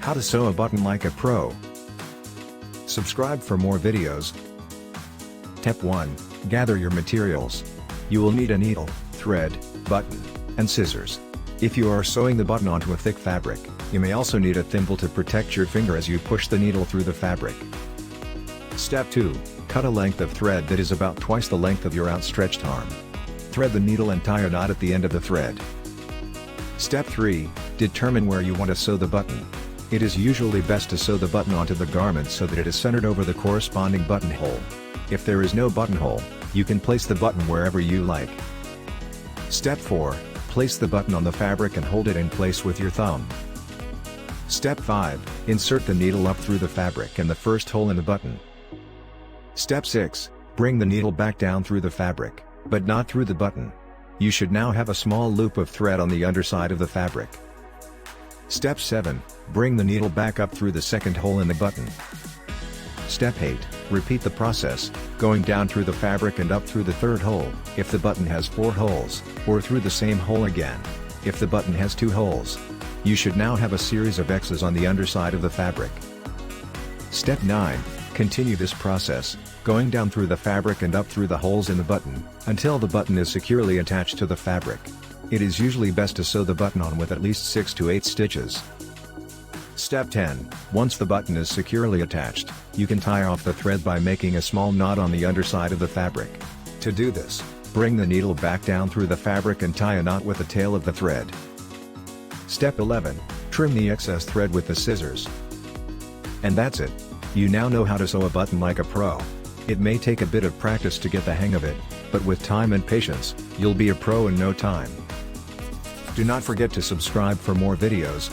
How to sew a button like a pro. Subscribe for more videos. Step 1. Gather your materials. You will need a needle, thread, button, and scissors. If you are sewing the button onto a thick fabric, you may also need a thimble to protect your finger as you push the needle through the fabric. Step 2. Cut a length of thread that is about twice the length of your outstretched arm. Thread the needle and tie a knot at the end of the thread. Step 3. Determine where you want to sew the button. It is usually best to sew the button onto the garment so that it is centered over the corresponding buttonhole. If there is no buttonhole, you can place the button wherever you like. Step 4. Place the button on the fabric and hold it in place with your thumb. Step 5. Insert the needle up through the fabric and the first hole in the button. Step 6. Bring the needle back down through the fabric, but not through the button. You should now have a small loop of thread on the underside of the fabric. Step 7. Bring the needle back up through the second hole in the button. Step 8. Repeat the process, going down through the fabric and up through the third hole, if the button has 4 holes, or through the same hole again, if the button has 2 holes. You should now have a series of X's on the underside of the fabric. Step 9. Continue this process, going down through the fabric and up through the holes in the button, until the button is securely attached to the fabric. It is usually best to sew the button on with at least 6 to 8 stitches. Step 10. Once the button is securely attached, you can tie off the thread by making a small knot on the underside of the fabric. To do this, bring the needle back down through the fabric and tie a knot with the tail of the thread. Step 11. Trim the excess thread with the scissors. And that's it. You now know how to sew a button like a pro. It may take a bit of practice to get the hang of it, but with time and patience, you'll be a pro in no time. Do not forget to subscribe for more videos.